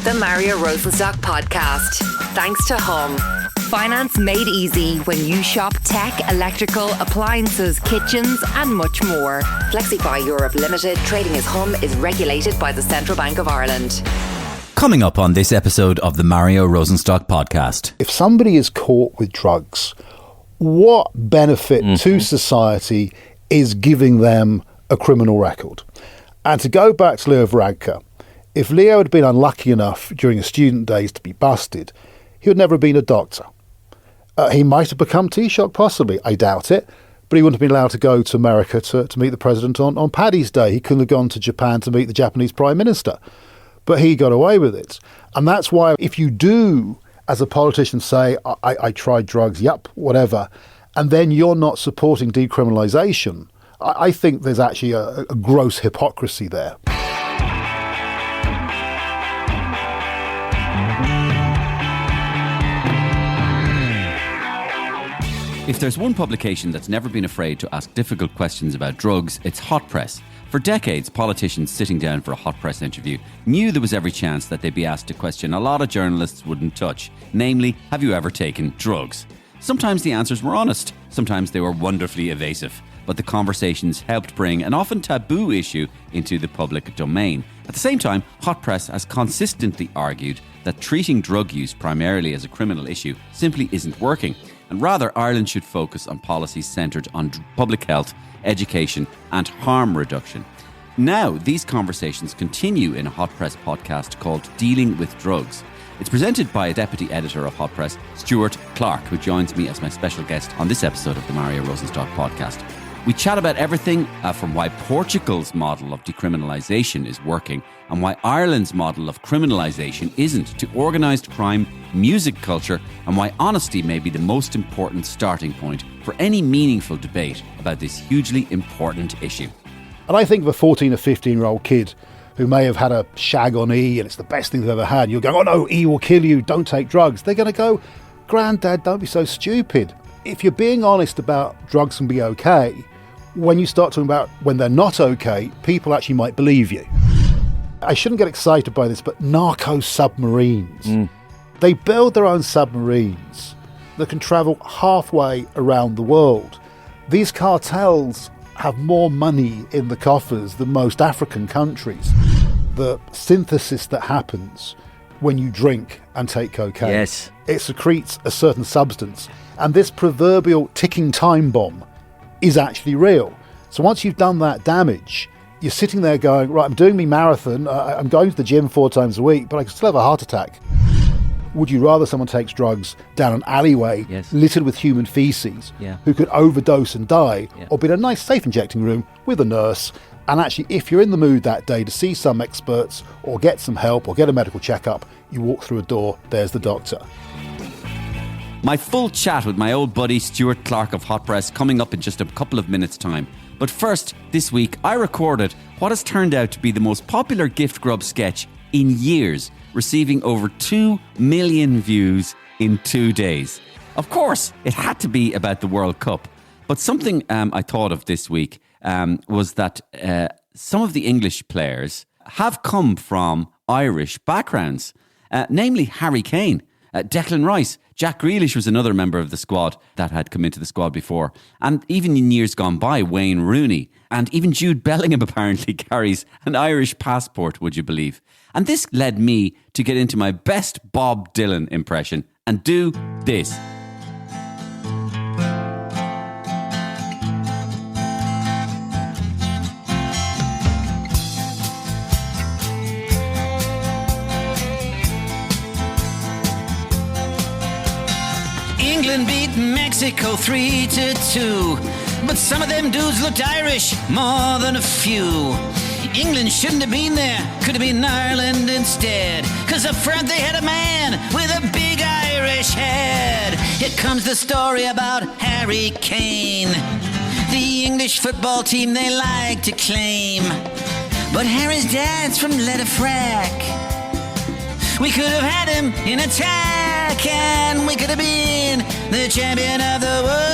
The Mario Rosenstock Podcast. Thanks to Hum. Finance made easy when you shop tech, electrical, appliances, kitchens and much more. Flexify Europe Limited, trading as Hum, is regulated by the Central Bank of Ireland. Coming up on this episode of the Mario Rosenstock Podcast. If somebody is caught with drugs, what benefit to society is giving them a criminal record? And to go back to Leo Varadkar, if Leo had been unlucky enough during his student days to be busted, he would never have been a doctor. He might have become Taoiseach, possibly. I doubt it. But he wouldn't have been allowed to go to America to meet the president on Paddy's Day. He couldn't have gone to Japan to meet the Japanese Prime Minister. But he got away with it. And that's why if you do, as a politician, say, I tried drugs, yep, whatever, and then you're not supporting decriminalisation, I think there's actually a gross hypocrisy there. If there's one publication that's never been afraid to ask difficult questions about drugs, it's Hot Press. For decades, politicians sitting down for a Hot Press interview knew there was every chance that they'd be asked a question a lot of journalists wouldn't touch, namely, have you ever taken drugs? Sometimes the answers were honest, sometimes they were wonderfully evasive, but the conversations helped bring an often taboo issue into the public domain. At the same time, Hot Press has consistently argued that treating drug use primarily as a criminal issue simply isn't working, and rather Ireland should focus on policies centred on public health, education and harm reduction. Now, these conversations continue in a Hot Press podcast called Dealing with Drugs. It's presented by a deputy editor of Hot Press, Stuart Clarke, who joins me as my special guest on this episode of the Mario Rosenstock Podcast. We chat about everything from why Portugal's model of decriminalisation is working and why Ireland's model of criminalisation isn't, to organised crime, music culture, and why honesty may be the most important starting point for any meaningful debate about this hugely important issue. And I think of a 14 or 15-year-old kid who may have had a shag on E and it's the best thing they've ever had. You're going, oh no, E will kill you, don't take drugs. They're going to go, Granddad, don't be so stupid. If you're being honest about drugs can be okay, when you start talking about when they're not okay, people actually might believe you. I shouldn't get excited by this, but narco submarines. They build their own submarines that can travel halfway around the world. These cartels have more money in the coffers than most African countries. The synthesis that happens when you drink and take cocaine, yes, it secretes a certain substance, and this proverbial ticking time bomb is actually real. So once you've done that damage, you're sitting there going, right, I'm doing my marathon, I'm going to the gym 4 times a week, but I can still have a heart attack. Would you rather someone takes drugs down an alleyway littered with human feces who could overdose and die, or be in a nice safe injecting room with a nurse, and actually if you're in the mood that day to see some experts or get some help or get a medical checkup, you walk through a door, there's the doctor. My full chat with my old buddy Stuart Clarke of Hot Press coming up in just a couple of minutes' time. But first, this week, I recorded what has turned out to be the most popular gift Grub sketch in years, receiving over 2 million views in 2 days. Of course, it had to be about the World Cup. But something I thought of this week was that some of the English players have come from Irish backgrounds, namely Harry Kane. Declan Rice, Jack Grealish was another member of the squad that had come into the squad before. And even in years gone by, Wayne Rooney. And even Jude Bellingham apparently carries an Irish passport, would you believe? And this led me to get into my best Bob Dylan impression and do this. England beat Mexico 3-2, but some of them dudes looked Irish more than a few. England shouldn't have been there, could have been Ireland instead, 'cause up front they had a man with a big Irish head. Here comes the story about Harry Kane, the English football team they like to claim. But Harry's dad's from Letterfrack. We could have had him in attack, and we could have been the champion of the world.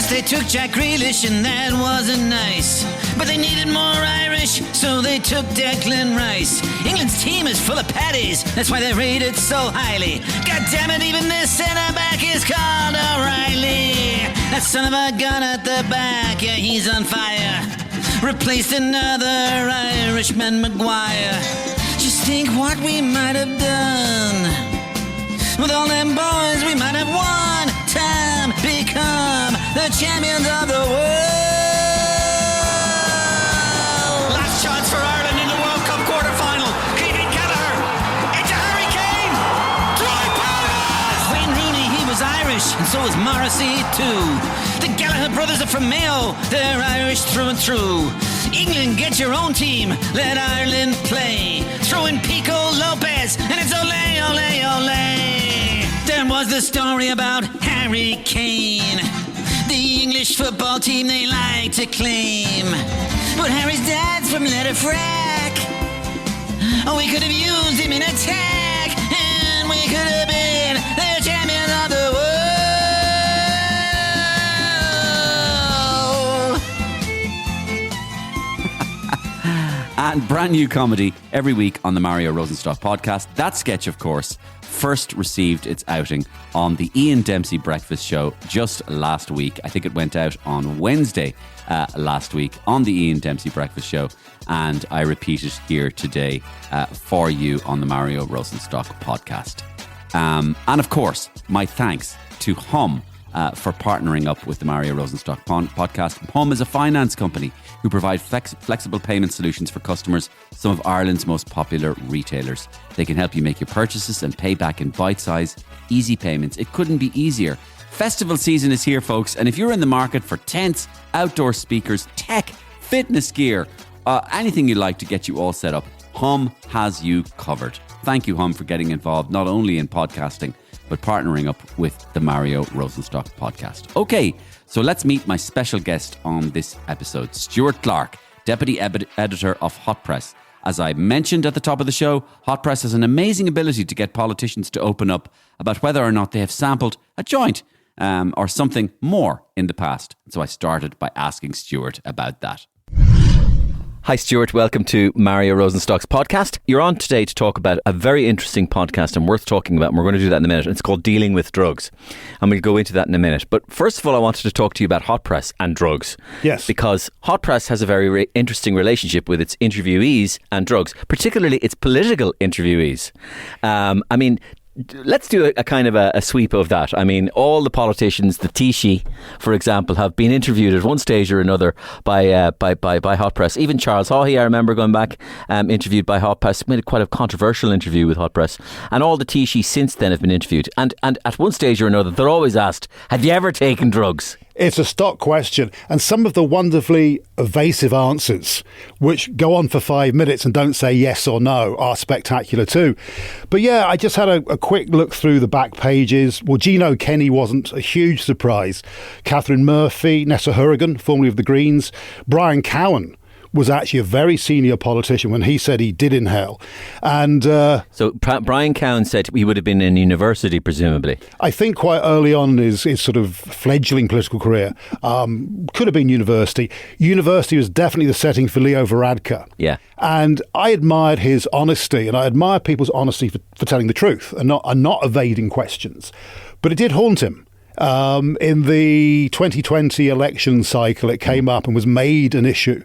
First they took Jack Grealish and that wasn't nice. But they needed more Irish, so they took Declan Rice. England's team is full of paddies, that's why they're rated so highly. God damn it, even this centre-back is called O'Reilly. That son of a gun at the back, yeah, he's on fire. Replaced another Irishman, Maguire. Just think what we might have done. With all them boys we might have won time, become the champions of the world. Last chance for Ireland in the World Cup quarter-final. Keegan Gallagher into Harry Kane. Try pass! Wayne Rooney, he was Irish, and so was Morrissey too. The Gallagher brothers are from Mayo, they're Irish through and through. England, get your own team, let Ireland play. Throw in Pico Lopez, and it's ole, ole, ole. There was the story about Harry Kane, the English football team they like to claim. But Harry's dad's from Letterfrack. Oh, we could have used him in attack, and we could have been the champions of the world. And brand new comedy every week on the Mario Rosenstock Podcast. That sketch, of course, first received its outing on the Ian Dempsey Breakfast Show just last week. I think it went out on Wednesday last week on the Ian Dempsey Breakfast Show. And I repeat it here today for you on the Mario Rosenstock Podcast. And of course, my thanks to Hum for partnering up with the Mario Rosenstock Podcast. Hum is a finance company who provide flexible payment solutions for customers, some of Ireland's most popular retailers. They can help you make your purchases and pay back in bite-sized, easy payments. It couldn't be easier. Festival season is here, folks, and if you're in the market for tents, outdoor speakers, tech, fitness gear, anything you'd like to get you all set up, Hum has you covered. Thank you, Hum, for getting involved not only in podcasting, but partnering up with the Mario Rosenstock Podcast. Okay, so let's meet my special guest on this episode, Stuart Clarke, Deputy Editor of Hot Press. As I mentioned at the top of the show, Hot Press has an amazing ability to get politicians to open up about whether or not they have sampled a joint or something more in the past. So I started by asking Stuart about that. Hi Stuart, welcome to Mario Rosenstock's podcast. You're on today to talk about a very interesting podcast and worth talking about, and we're going to do that in a minute. It's called Dealing with Drugs, and we'll go into that in a minute. But first of all, I wanted to talk to you about Hot Press and drugs. Yes. Because Hot Press has a very interesting relationship with its interviewees and drugs, particularly its political interviewees. Let's do a kind of a sweep of that. I mean, all the politicians, the Taoiseach, for example, have been interviewed at one stage or another by Hot Press. Even Charles Haughey, I remember going back, interviewed by Hot Press, made quite a controversial interview with Hot Press. And all the Taoiseach since then have been interviewed. And at one stage or another, they're always asked, have you ever taken drugs? It's a stock question, and some of the wonderfully evasive answers, which go on for 5 minutes and don't say yes or no, are spectacular too. But yeah, I just had a quick look through the back pages. Well, Gino Kenny wasn't a huge surprise. Catherine Murphy, Nessa Hurrigan, formerly of the Greens, Brian Cowen was actually a very senior politician when he said he did inhale. And so Brian Cowen said he would have been in university, presumably. I think quite early on in his sort of fledgling political career. Could have been university. University was definitely the setting for Leo Varadkar. Yeah. And I admired his honesty, and I admire people's honesty for telling the truth and not evading questions. But it did haunt him. In the 2020 election cycle, it came up and was made an issue,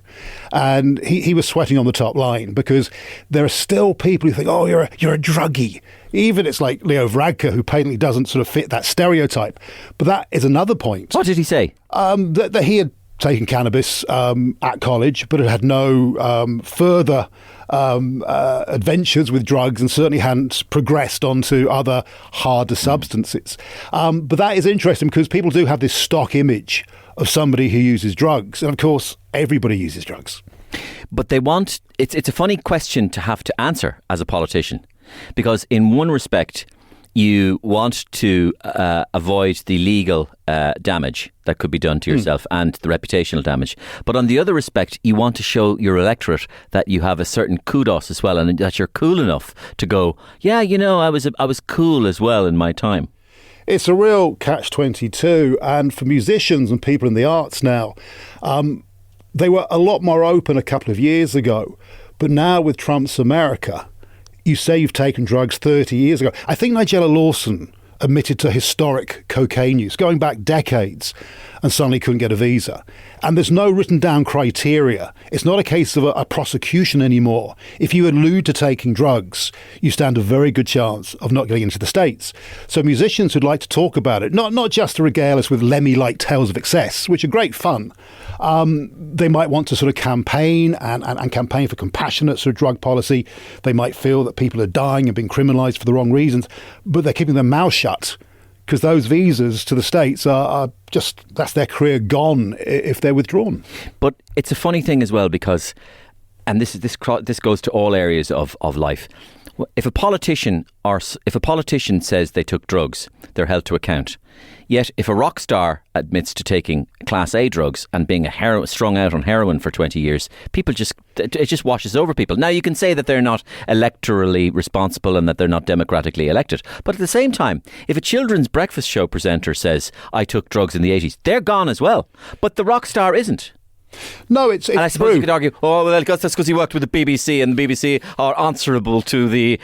and he was sweating on the top line because there are still people who think, oh, you're a druggie. Even it's like Leo Varadkar, who patently doesn't sort of fit that stereotype. But that is another point. What did he say? That he had taken cannabis at college, but it had no further adventures with drugs, and certainly hadn't progressed onto other harder substances. But that is interesting because people do have this stock image of somebody who uses drugs, and of course everybody uses drugs. But they want it's a funny question to have to answer as a politician, because in one respect you want to avoid the legal damage that could be done to yourself and the reputational damage. But on the other respect, you want to show your electorate that you have a certain kudos as well, and that you're cool enough to go, yeah, you know, I was cool as well in my time. It's a real catch-22, and for musicians and people in the arts now, they were a lot more open a couple of years ago, but now with Trump's America, you say you've taken drugs 30 years ago. I think Nigella Lawson admitted to historic cocaine use, going back decades, and suddenly couldn't get a visa. And there's no written down criteria. It's not a case of a prosecution anymore. If you allude to taking drugs, you stand a very good chance of not getting into the States. So musicians who'd like to talk about it, not just to regale us with Lemmy-like tales of excess, which are great fun, they might want to sort of campaign and campaign for compassionate sort of drug policy. They might feel that people are dying and being criminalised for the wrong reasons, but they're keeping their mouth shut because those visas to the States are just, that's their career gone if they're withdrawn. But it's a funny thing as well because, and this goes to all areas of life. If a politician says they took drugs, they're held to account. Yet, if a rock star admits to taking Class A drugs and being strung out on heroin for 20 years, it just washes over people. Now, you can say that they're not electorally responsible and that they're not democratically elected. But at the same time, if a children's breakfast show presenter says, I took drugs in the 80s, they're gone as well. But the rock star isn't. No, it's and I suppose you could argue, oh well, that's because he worked with the BBC, and the BBC are answerable to the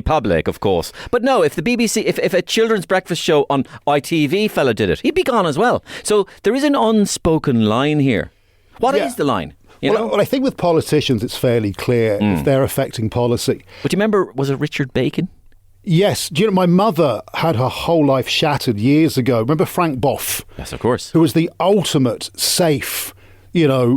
public, of course. But no, if the BBC, if a children's breakfast show on ITV fella did it, he'd be gone as well. So there is an unspoken line here. What is the line? Well, I think with politicians, it's fairly clear if they're affecting policy. But do you remember? Was it Richard Bacon? Yes. Do you know, my mother had her whole life shattered years ago. Remember Frank Boff? Yes, of course. Who was the ultimate safe,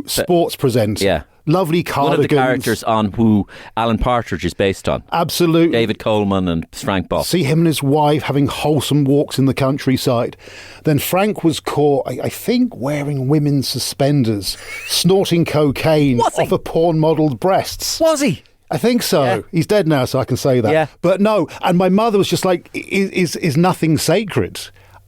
sports presenter. Yeah. Lovely cardigans. One of the characters on who Alan Partridge is based on. Absolutely. David Coleman and Frank Boff. See him and his wife having wholesome walks in the countryside. Then Frank was caught, I think, wearing women's suspenders, snorting cocaine off of porn-modelled breasts. Was he? I think so. Yeah. He's dead now, so I can say that. Yeah. But no, and my mother was just like, is nothing sacred?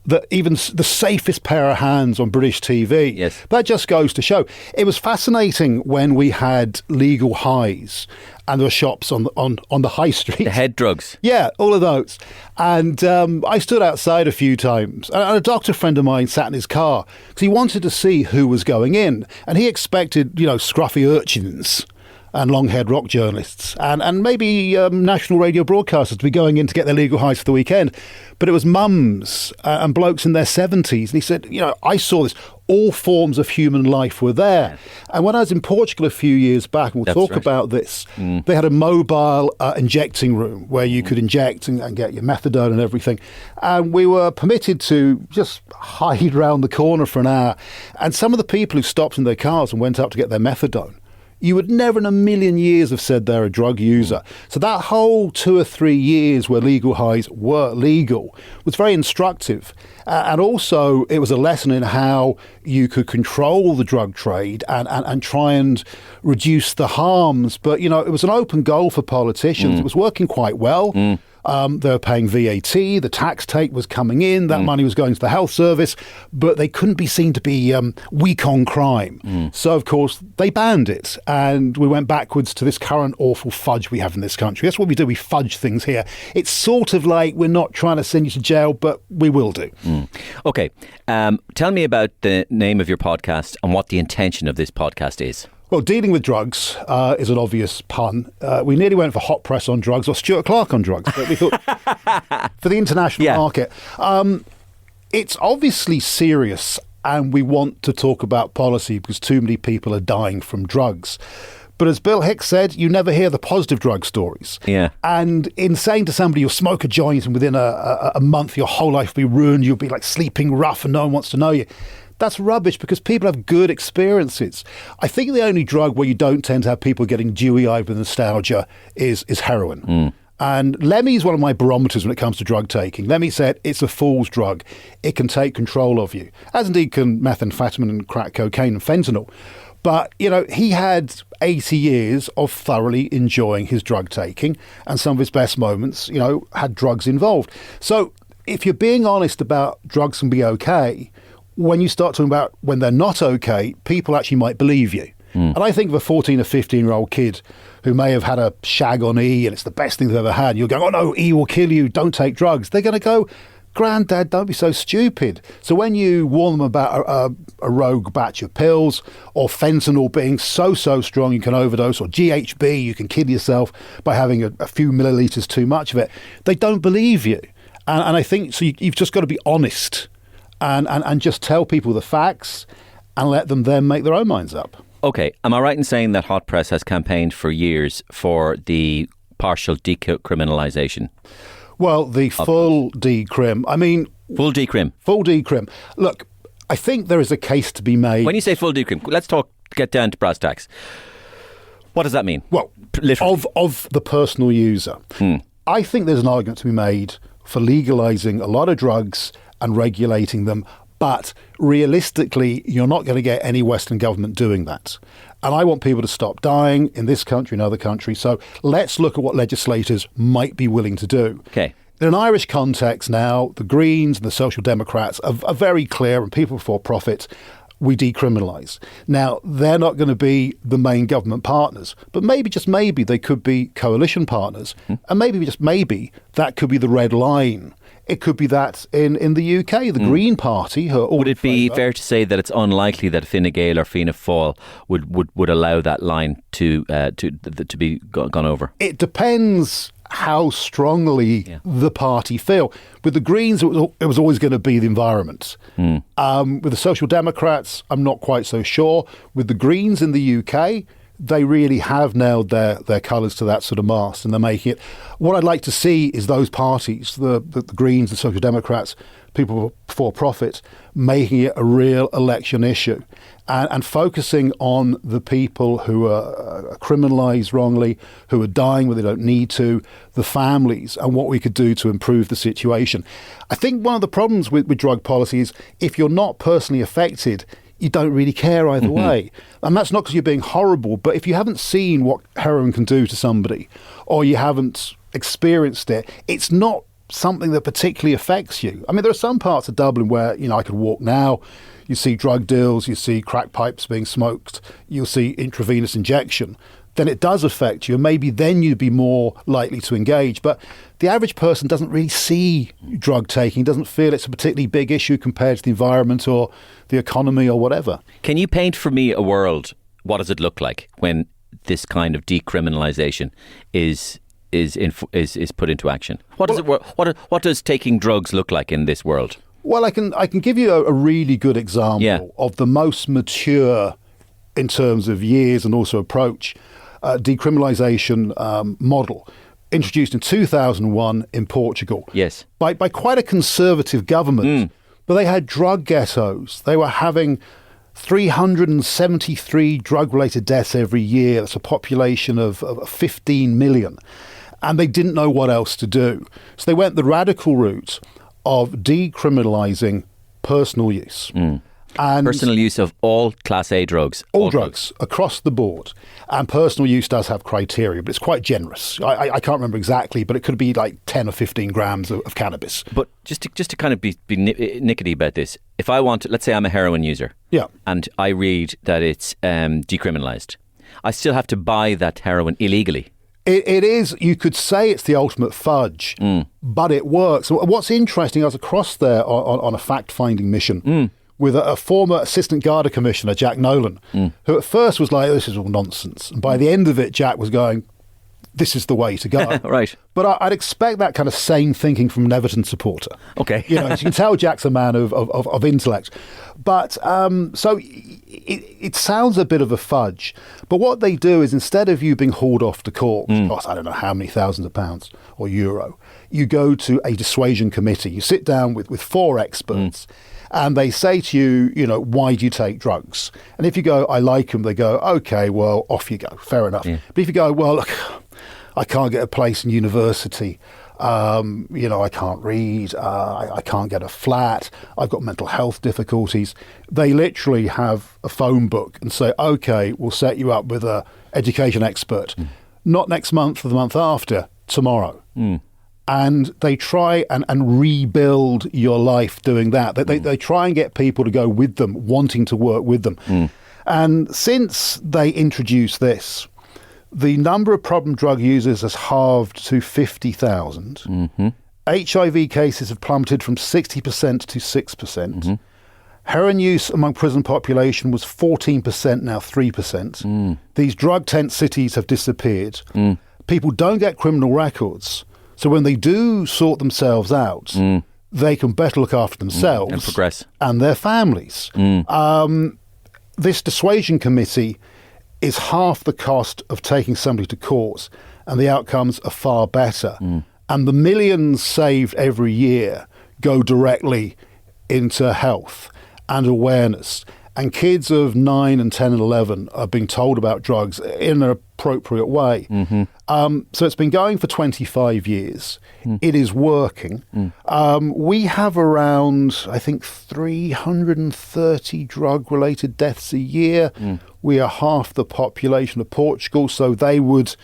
That even the safest pair of hands on British TV. Yes. That just goes to show. It was fascinating when we had legal highs and there were shops on the high street. The head drugs. Yeah, all of those. And I stood outside a few times, and a doctor friend of mine sat in his car because he wanted to see who was going in, and he expected, scruffy urchins and long-haired rock journalists and maybe national radio broadcasters to be going in to get their legal highs for the weekend. But it was mums and blokes in their 70s. And he said, I saw this. All forms of human life were there. And when I was in Portugal a few years back, and we'll talk about this, they had a mobile injecting room where you could inject and get your methadone and everything. And we were permitted to just hide around the corner for an hour. And some of the people who stopped in their cars and went up to get their methadone, you would never in a million years have said they're a drug user. So that whole 2 or 3 years where legal highs were legal was very instructive. And also it was a lesson in how you could control the drug trade and try and reduce the harms. But, it was an open goal for politicians. It was working quite well. They were paying VAT, the tax take was coming in, that money was going to the health service, but they couldn't be seen to be weak on crime. So, of course, they banned it, and we went backwards to this current awful fudge we have in this country. That's what we do, we fudge things here. It's sort of like we're not trying to send you to jail, but we will do. Okay, tell me about the name of your podcast and what the intention of this podcast is. Well, dealing with drugs is an obvious pun. We nearly went for Hot Press on drugs or Stuart Clarke on drugs, but we thought for the international market. It's obviously serious, and we want to talk about policy because too many people are dying from drugs. But as Bill Hicks said, you never hear the positive drug stories. Yeah. And in saying to somebody, you'll smoke a joint and within a month your whole life will be ruined, you'll be like sleeping rough and no one wants to know you. That's rubbish because people have good experiences. I think the only drug where you don't tend to have people getting dewy-eyed with nostalgia is heroin. And Lemmy's one of my barometers when it comes to drug taking. Lemmy said it's a fool's drug. It can take control of you, as indeed can methamphetamine and crack cocaine and fentanyl. But, he had 80 years of thoroughly enjoying his drug taking, and some of his best moments, had drugs involved. So if you're being honest about drugs can be okay, when you start talking about when they're not okay, people actually might believe you. And I think of a 14 or 15-year-old kid who may have had a shag on E and it's the best thing they've ever had. You're going, oh no, E will kill you, don't take drugs. They're going to go, Granddad, don't be so stupid. So when you warn them about a rogue batch of pills, or fentanyl being so strong you can overdose, or GHB, you can kill yourself by having a few millilitres too much of it, they don't believe you. And I think so. You've just got to be honest and just tell people the facts and let them then make their own minds up. Okay, am I right in saying that Hot Press has campaigned for years for the partial decriminalisation? Well, the full decrim. I mean... Full decrim. Full decrim. Look, I think there is a case to be made... When you say full decrim, let's get down to brass tacks. What does that mean? Well, literally. Of the personal user. I think there's an argument to be made for legalising a lot of drugs and regulating them, but realistically, you're not going to get any Western government doing that. And I want people to stop dying in this country and other countries. So let's look at what legislators might be willing to do. Okay. In an Irish context now, the Greens and the Social Democrats are very clear, and people before profit, we decriminalise. Now, they're not going to be the main government partners, but maybe, just maybe, they could be coalition partners. And maybe, just maybe, that could be the red line. It could be that in the UK, the Green Party... Would it be fair to say that it's unlikely that Fine Gael or Fianna Fáil would allow that line to be gone over? It depends how strongly the party feel. With the Greens, it was always going to be the environment. With the Social Democrats, I'm not quite so sure. With the Greens in the UK... they really have nailed their colours to that sort of mast, and they're making it. What I'd like to see is those parties, the Greens, the Social Democrats, people for profit, making it a real election issue and focusing on the people who are criminalised wrongly, who are dying where they don't need to, the families, and what we could do to improve the situation. I think one of the problems with drug policy is if you're not personally affected, you don't really care either way. And that's not because you're being horrible, but if you haven't seen what heroin can do to somebody, or you haven't experienced it, it's not something that particularly affects you. I mean, there are some parts of Dublin where, I could walk now, you see drug deals, you see crack pipes being smoked, you'll see intravenous injection. Then it does affect you, and maybe then you'd be more likely to engage. But the average person doesn't really see drug taking, doesn't feel it's a particularly big issue compared to the environment or the economy or whatever. Can you paint for me a world? What does it look like when this kind of decriminalisation is put into action? What does taking drugs look like in this world? Well, I can give you a really good example of the most mature, in terms of years and also approach, decriminalisation model introduced in 2001 in Portugal. Yes. By quite a conservative government. But they had drug ghettos. They were having 373 drug-related deaths every year. That's a population of 15 million. And they didn't know what else to do. So they went the radical route of decriminalising personal use. And personal use of all Class A drugs. All drugs across the board. And personal use does have criteria, but it's quite generous. I can't remember exactly, but it could be like 10 or 15 grams of cannabis. But just to kind of be nickety about this, if I want to, let's say I'm a heroin user, and I read that it's decriminalised, I still have to buy that heroin illegally. It is, you could say it's the ultimate fudge, but it works. What's interesting, I was across there on a fact-finding mission with a former Assistant Garda Commissioner, Jack Nolan, who at first was like, this is all nonsense. And by the end of it, Jack was going, this is the way to go. Right. But I'd expect that kind of sane thinking from an Everton supporter. Okay. So you can tell Jack's a man of intellect. But so it sounds a bit of a fudge. But what they do is instead of you being hauled off to court, which costs I don't know how many thousands of pounds or euro, you go to a dissuasion committee. You sit down with four experts. And they say to you, why do you take drugs? And if you go, I like them, they go, okay, well, off you go. Fair enough. Yeah. But if you go, well, look, I can't get a place in university. I can't read. I can't get a flat. I've got mental health difficulties. They literally have a phone book and say, okay, we'll set you up with a education expert. Not next month or the month after, tomorrow. And they try and rebuild your life doing that. They try and get people to go with them, wanting to work with them. And since they introduced this, the number of problem drug users has halved to 50,000. HIV cases have plummeted from 60% to 6%. Heroin use among prison population was 14%, now 3%. These drug tent cities have disappeared. People don't get criminal records. So when they do sort themselves out, they can better look after themselves and progress. And their families. This dissuasion committee is half the cost of taking somebody to court, and the outcomes are far better. And the millions saved every year go directly into health and awareness. And kids of 9 and 10 and 11 are being told about drugs in an appropriate way. So it's been going for 25 years. It is working. We have around, I think, 330 drug-related deaths a year. We are half the population of Portugal, so they would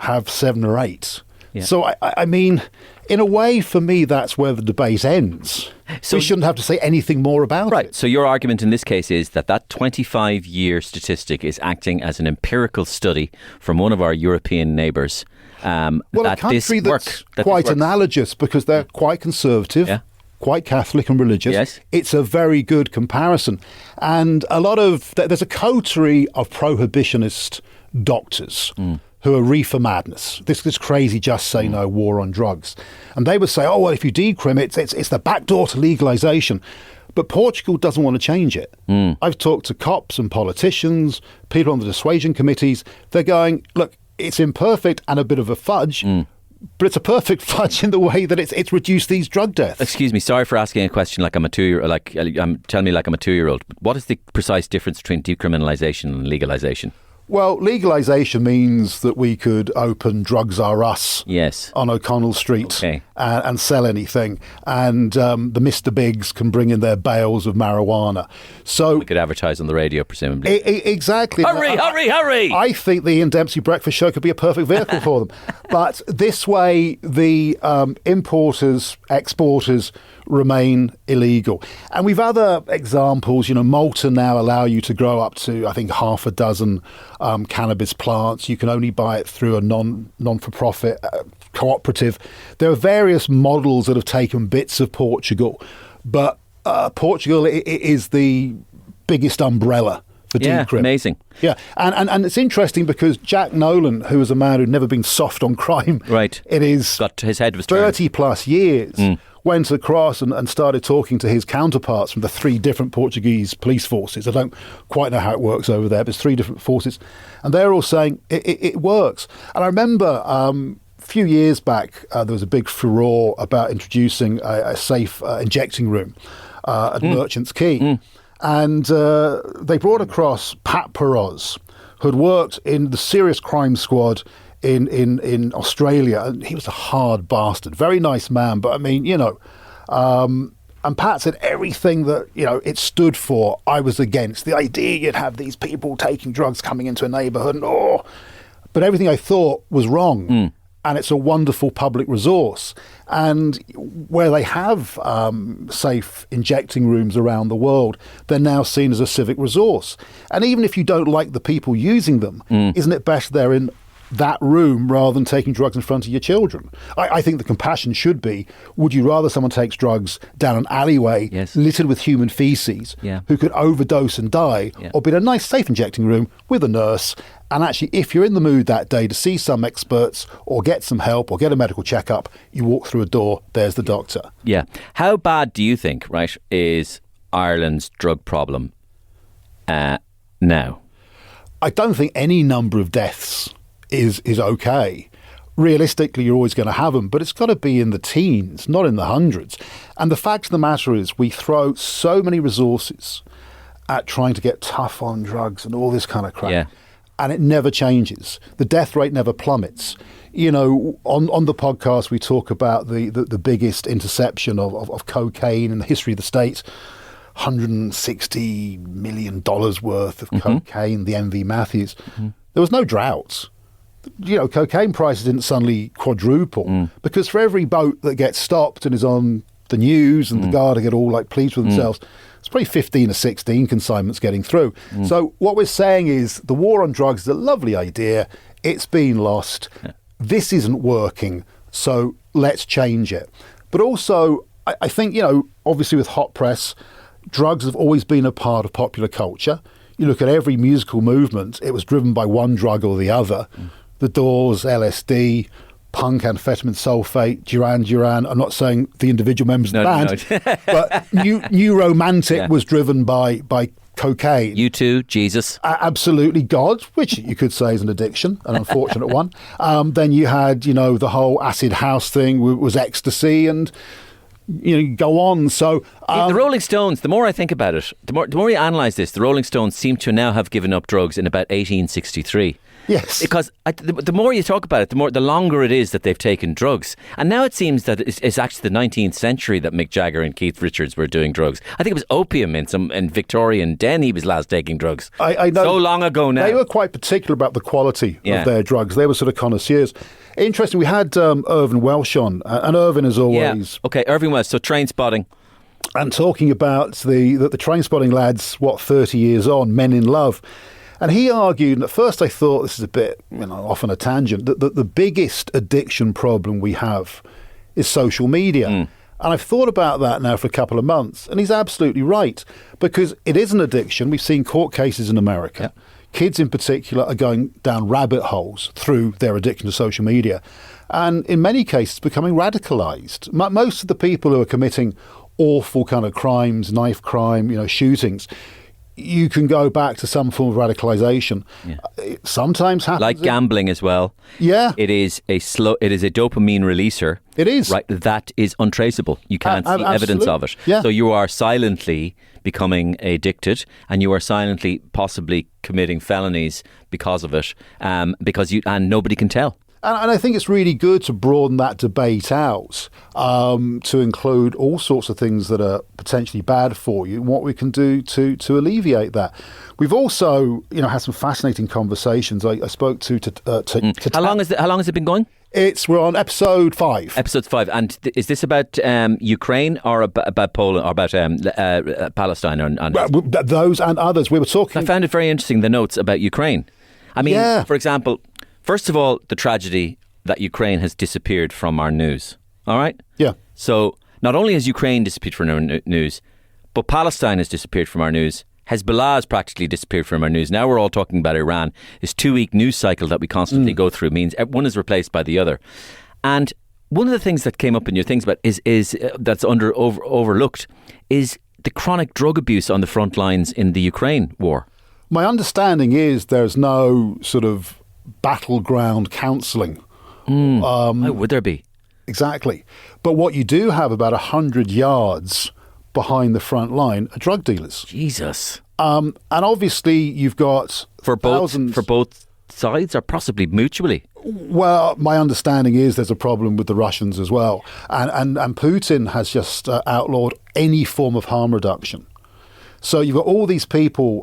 have 7 or 8. So, I mean, in a way, for me, that's where the debate ends. So we shouldn't have to say anything more about it. Right. So your argument in this case is that 25-year statistic is acting as an empirical study from one of our European neighbours. Well, a country that's quite analogous because they're quite conservative, quite Catholic and religious. Yes. It's a very good comparison. And a lot of, there's a coterie of prohibitionist doctors who are reefer madness. This crazy just say no war on drugs. And they would say, oh, well, if you decrim it, it's the back door to legalisation. But Portugal doesn't want to change it. I've talked to cops and politicians, people on the dissuasion committees. They're going, look, it's imperfect and a bit of a fudge, but it's a perfect fudge in the way that it's reduced these drug deaths. Excuse me, sorry for asking a question like I'm a 2-year-old. Tell me like I'm a 2-year-old. What is the precise difference between decriminalisation and legalisation? Well, legalisation means that we could open Drugs R Us on O'Connell Street and sell anything. And the Mr. Bigs can bring in their bales of marijuana. So we could advertise on the radio, presumably. Exactly. Hurry! I think the Ian Dempsey Breakfast Show could be a perfect vehicle for them. But this way, the importers, exporters remain illegal. And we've other examples. Malta now allow you to grow up to, I think, half a dozen cannabis plants. You can only buy it through a non-for-profit cooperative. There are various models that have taken bits of Portugal, but Portugal is the biggest umbrella for decrim. Amazing. Yeah, and it's interesting because Jack Nolan, who is a man who'd never been soft on crime, it is got his head was 30 plus years. Went across and started talking to his counterparts from the 3 different Portuguese police forces. I don't quite know how it works over there, but it's 3 different forces. And they're all saying it works. And I remember a few years back, there was a big furore about introducing a safe injecting room at Merchant's Quay. And they brought across Pat Perez, who had worked in the serious crime squad in Australia, and he was a hard bastard, very nice man, but I mean, and Pat said everything that, it stood for, I was against. The idea you'd have these people taking drugs coming into a neighbourhood, but everything I thought was wrong. And it's a wonderful public resource. And where they have safe injecting rooms around the world, they're now seen as a civic resource. And even if you don't like the people using them, isn't it better they're in that room rather than taking drugs in front of your children? I think the compassion should be, would you rather someone takes drugs down an alleyway littered with human feces who could overdose and die, or be in a nice safe injecting room with a nurse? And actually, if you're in the mood that day to see some experts or get some help or get a medical checkup, you walk through a door, there's the doctor. Yeah. How bad do you think, is Ireland's drug problem now? I don't think any number of deaths is okay. Realistically, you're always going to have them, but it's got to be in the teens, not in the hundreds. And the fact of the matter is we throw so many resources at trying to get tough on drugs and all this kind of crap. And it never changes. The death rate never plummets. On the podcast, we talk about the biggest interception of cocaine in the history of the state. $160 million worth of cocaine, the MV Matthews. There was no drought. Cocaine prices didn't suddenly quadruple because for every boat that gets stopped and is on the news and the Garda get all pleased with themselves, it's probably 15 or 16 consignments getting through. So what we're saying is the war on drugs is a lovely idea. It's been lost. This isn't working. So let's change it. But also, I think, obviously with Hot Press, drugs have always been a part of popular culture. You look at every musical movement, it was driven by one drug or the other. The Doors, LSD, punk, amphetamine, sulfate, Duran Duran. I'm not saying the individual members of the band, but New Romantic was driven by cocaine. U2, Jesus. Absolutely, God, which you could say is an addiction, an unfortunate one. Then you had, the whole acid house thing was ecstasy, and go on. So the Rolling Stones, the more I think about it, the more you analyse this, the Rolling Stones seem to now have given up drugs in about 1863. Yes. Because the more you talk about it, the longer it is that they've taken drugs. And now it seems that it's actually the 19th century that Mick Jagger and Keith Richards were doing drugs. I think it was opium in Victorian Den he was last taking drugs. I know. So long ago now. They were quite particular about the quality of their drugs. They were sort of connoisseurs. Interesting, we had Irvin Welsh on, and Irvin is always... Yeah. Okay, Irvin Welsh, so Train Spotting. And talking about the Train Spotting lads, 30 years on, Men in Love. And he argued, and at first I thought this is a bit, off on a tangent, that the biggest addiction problem we have is social media. And I've thought about that now for a couple of months, and he's absolutely right, because it is an addiction. We've seen court cases in America. Yeah. Kids in particular are going down rabbit holes through their addiction to social media, and in many cases becoming radicalised. Most of the people who are committing awful kind of crimes, knife crime, shootings, you can go back to some form of radicalisation. Yeah. It sometimes happens. Like gambling as well. Yeah. It is a dopamine releaser. It is. Right. That is untraceable. You can't see evidence of it. Yeah. So you are silently becoming addicted, and you are silently possibly committing felonies because of it, and nobody can tell. And I think it's really good to broaden that debate out to include all sorts of things that are potentially bad for you and what we can do to alleviate that. We've also, had some fascinating conversations. I spoke to How long has it been going? We're on episode 5. Episode 5. And is this about Ukraine or about Poland or about Palestine? Those and others. We were talking... I found it very interesting, the notes about Ukraine. I mean, for example... First of all, the tragedy that Ukraine has disappeared from our news. All right? Yeah. So not only has Ukraine disappeared from our news, but Palestine has disappeared from our news. Hezbollah has practically disappeared from our news. Now we're all talking about Iran. This 2-week news cycle that we constantly go through means one is replaced by the other. And one of the things that came up in your things about is that's overlooked is the chronic drug abuse on the front lines in the Ukraine war. My understanding is there's no sort of battleground counselling. How would there be? Exactly. But what you do have about 100 yards behind the front line are drug dealers. Jesus. And obviously you've got for both sides, or possibly mutually. Well, my understanding is there's a problem with the Russians as well. And Putin has just outlawed any form of harm reduction. So you've got all these people,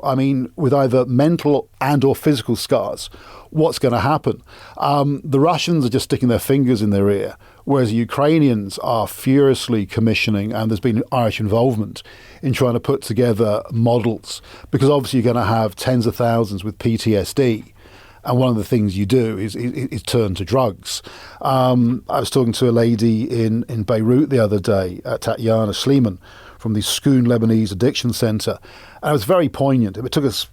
with either mental and or physical scars. What's going to happen? The Russians are just sticking their fingers in their ear, whereas the Ukrainians are furiously commissioning, and there's been Irish involvement in trying to put together models, because obviously you're going to have tens of thousands with PTSD. And one of the things you do is turn to drugs. I was talking to a lady in Beirut the other day, Tatiana Schliemann, from the Schoon Lebanese Addiction Centre. And it was very poignant. It took us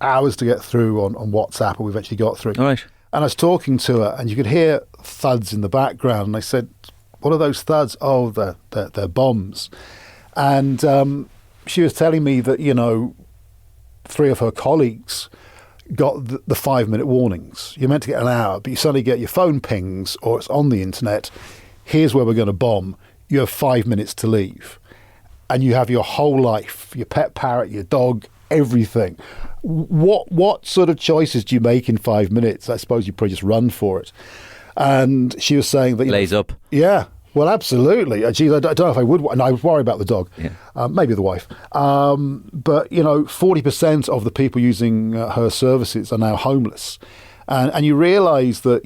hours to get through on WhatsApp, and we eventually got through. All right. And I was talking to her, and you could hear thuds in the background. And I said, what are those thuds? Oh, they're bombs. And she was telling me that, 3 of her colleagues got the 5-minute warnings. You're meant to get an hour, but you suddenly get your phone pings, or it's on the internet. Here's where we're going to bomb. You have 5 minutes to leave. And you have your whole life, your pet parrot, your dog, everything. What sort of choices do you make in 5 minutes? I suppose you probably just run for it. And she was saying that... Lays up. Yeah. Well, absolutely. Geez, I don't know if I would... And I would worry about the dog. Yeah. Maybe the wife. But, 40% of the people using her services are now homeless. And you realise that,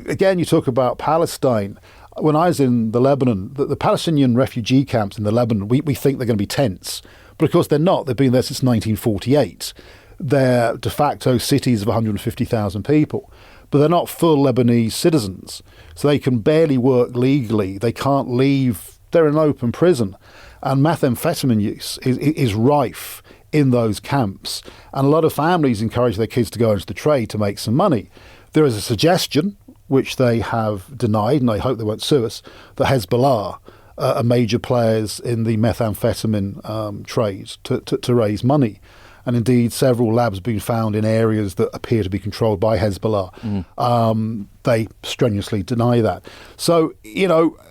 again, you talk about Palestine. When I was in the Lebanon, the Palestinian refugee camps in the Lebanon, we think they're going to be tents. But of course they're not. They've been there since 1948. They're de facto cities of 150,000 people. but they're not full Lebanese citizens. So they can barely work legally. They can't leave. They're in open prison. And methamphetamine use is rife in those camps. And a lot of families encourage their kids to go into the trade to make some money. There is a suggestion, which they have denied, and I hope they won't sue us, that Hezbollah are major players in the methamphetamine trade to raise money. And indeed, several labs have been found in areas that appear to be controlled by Hezbollah. They strenuously deny that. So,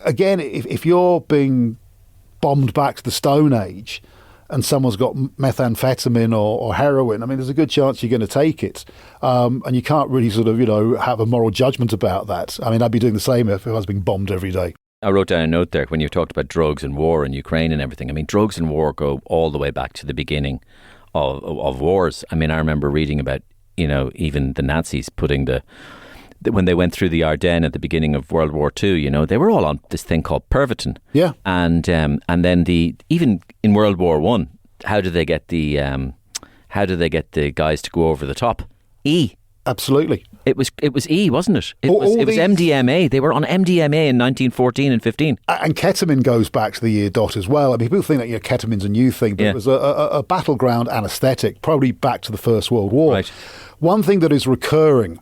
again, if you're being bombed back to the Stone Age and someone's got methamphetamine or heroin, I mean, there's a good chance you're going to take it. And you can't really sort of, have a moral judgment about that. I mean, I'd be doing the same if I was being bombed every day. I wrote down a note there when you talked about drugs and war in Ukraine and everything. I mean, drugs and war go all the way back to the beginning of wars. I mean, I remember reading about, even the Nazis putting when they went through the Ardennes at the beginning of World War II, they were all on this thing called Pervitin. Yeah. And then even in World War I, how did they get the guys to go over the top? E. Absolutely. It was E, wasn't it? It was MDMA. They were on MDMA in 1914 and 15. And ketamine goes back to the year dot as well. I mean, people think that ketamine's a new thing, but it was a battleground anaesthetic, probably back to the First World War. Right. One thing that is recurring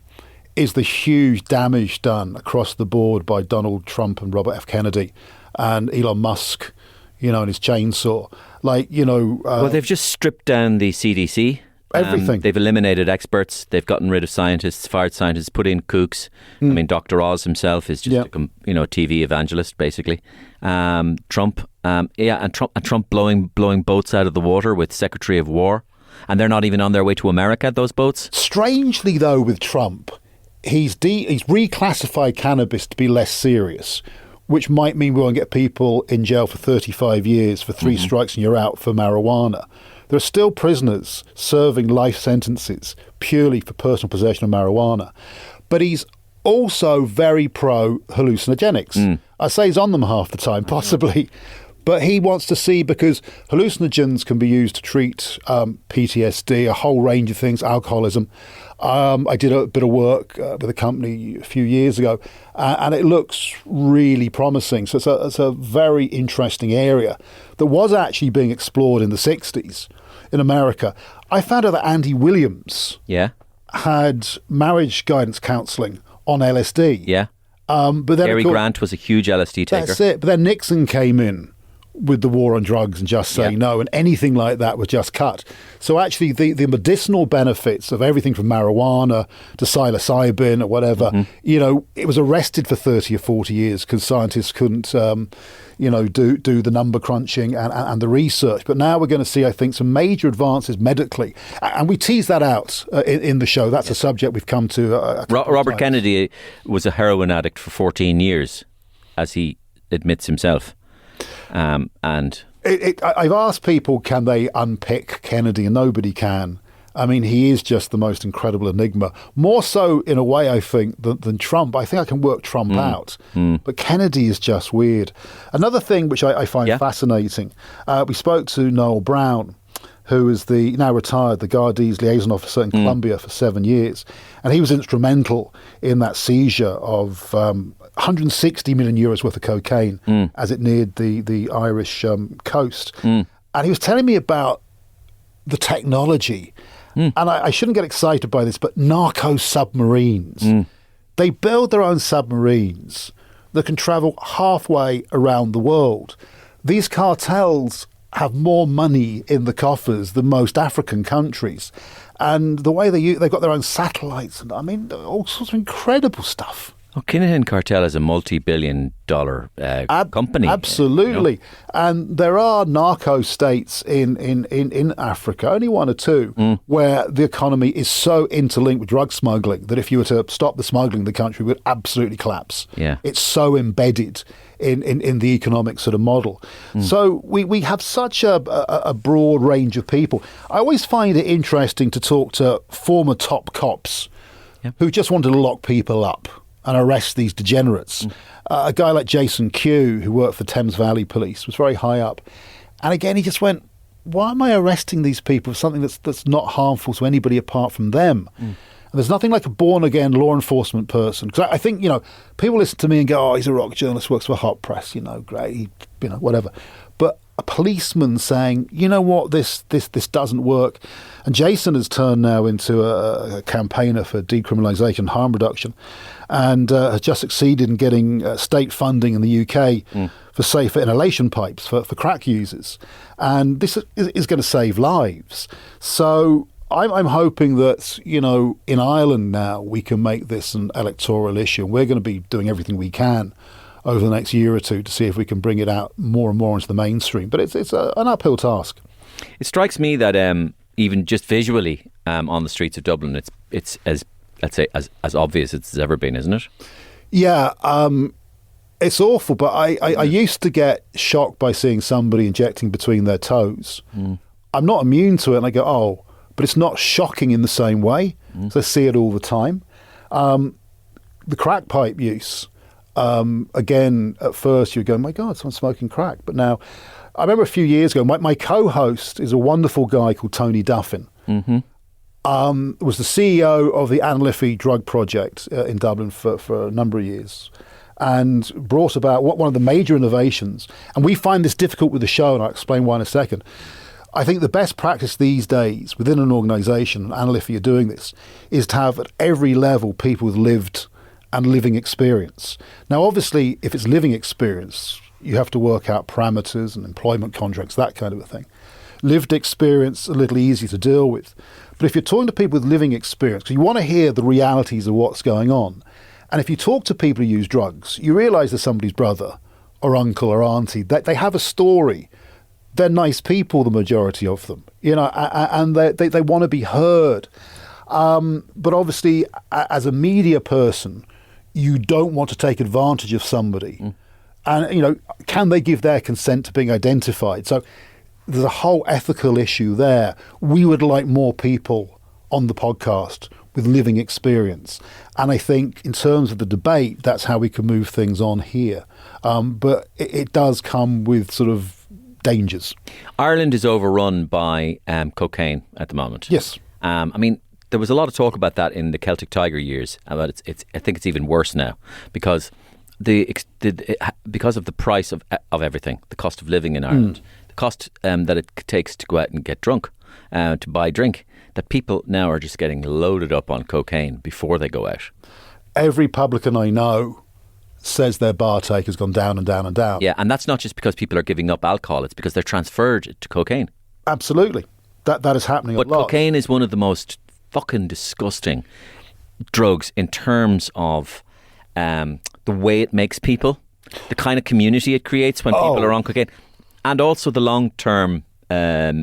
is the huge damage done across the board by Donald Trump and Robert F. Kennedy and Elon Musk, and his chainsaw. Well, they've just stripped down the CDC. Everything. They've eliminated experts. They've gotten rid of scientists, fired scientists, put in kooks. I mean, Dr. Oz himself is just a TV evangelist, basically. Trump, and Trump blowing boats out of the water with Secretary of War, and they're not even on their way to America, those boats. Strangely, though, with Trump, he's reclassified cannabis to be less serious, which might mean we won't get people in jail for 35 years for 3 strikes and you're out for marijuana. There are still prisoners serving life sentences purely for personal possession of marijuana. But he's also very pro-hallucinogenics. I say he's on them half the time, possibly. But he wants to see, because hallucinogens can be used to treat PTSD, a whole range of things, alcoholism. I did a bit of work with a company a few years ago, and it looks really promising. So it's a very interesting area that was actually being explored in the 60s in America. I found out that Andy Williams had marriage guidance counselling on LSD. Yeah. But then, Cary Grant was a huge LSD taker. That's it. But then Nixon came in with the war on drugs and just saying no, and anything like that was just cut. So actually the medicinal benefits of everything from marijuana to psilocybin or whatever, it was arrested for 30 or 40 years because scientists couldn't, do the number crunching and the research. But now we're going to see, I think, some major advances medically. And we tease that out in the show. That's a subject we've come to. Robert Kennedy was a heroin addict for 14 years, as he admits himself. I've asked people, can they unpick Kennedy, and nobody can. I mean, he is just the most incredible enigma. More so, in a way, I think, than Trump. I think I can work Trump out. But Kennedy is just weird. Another thing which I find fascinating, we spoke to Noel Brown, who is now retired, the Gardaí's liaison officer in Colombia for 7 years. And he was instrumental in that seizure of 160 million euros worth of cocaine as it neared the Irish coast. And he was telling me about the technology. And I shouldn't get excited by this, but narco submarines. They build their own submarines that can travel halfway around the world. These cartels have more money in the coffers than most African countries. And the way they've got their own satellites, and I mean, all sorts of incredible stuff. Well, Kinahan Cartel is a multi-billion-dollar company. Absolutely. And there are narco states in Africa, only 1 or 2, where the economy is so interlinked with drug smuggling that if you were to stop the smuggling, the country would absolutely collapse. Yeah. It's so embedded in the economic sort of model. So we have such a broad range of people. I always find it interesting to talk to former top cops who just wanted to lock people up and arrest these degenerates. A guy like Jason Q, who worked for Thames Valley Police, was very high up. And again, he just went, why am I arresting these people for something that's not harmful to anybody apart from them? And there's nothing like a born-again law enforcement person. Because I think, people listen to me and go, oh, he's a rock journalist, works for Hot Press, great, whatever. But a policeman saying, you know what, this doesn't work. And Jason has turned now into a campaigner for decriminalisation, harm reduction, and has just succeeded in getting state funding in the UK for safer inhalation pipes for crack users. And this is going to save lives. So I'm hoping that, in Ireland now, we can make this an electoral issue. And we're going to be doing everything we can over the next year or two to see if we can bring it out more and more into the mainstream. But it's an uphill task. It strikes me that even just visually on the streets of Dublin, it's as, let's say, as obvious as it's ever been, isn't it? Yeah, it's awful. But I used to get shocked by seeing somebody injecting between their toes. I'm not immune to it, and I go, oh, but it's not shocking in the same way. So I see it all the time. The crack pipe use. Again, at first you're going, my God, someone's smoking crack. But now, I remember a few years ago, my co-host is a wonderful guy called Tony Duffin. Was the CEO of the Anne Liffey Drug Project in Dublin for a number of years, and brought about one of the major innovations. And we find this difficult with the show, and I'll explain why in a second. I think the best practice these days within an organisation, and Anne Liffey are doing this, is to have at every level people with lived and living experience. Now, obviously, if it's living experience, you have to work out parameters and employment contracts, that kind of a thing. Lived experience, a little easier to deal with. But if you're talking to people with living experience, because you want to hear the realities of what's going on, and if you talk to people who use drugs, you realise they're somebody's brother or uncle or auntie. They have a story. They're nice people, the majority of them, and they want to be heard. But obviously, as a media person, you don't want to take advantage of somebody. And, can they give their consent to being identified? So there's a whole ethical issue there. We would like more people on the podcast with living experience. And I think in terms of the debate, that's how we can move things on here. But it does come with sort of dangers. Ireland is overrun by cocaine at the moment. Yes. There was a lot of talk about that in the Celtic Tiger years. About I think it's even worse now because because of the price of everything, the cost of living in Ireland, the cost that it takes to go out and get drunk, to buy drink, that people now are just getting loaded up on cocaine before they go out. Every publican I know says their bar take has gone down and down and down. Yeah, and that's not just because people are giving up alcohol, it's because they're transferred to cocaine. Absolutely. That is happening a lot. But cocaine is one of the most fucking disgusting drugs in terms of the way it makes people, the kind of community it creates when people are on cocaine, and also the long-term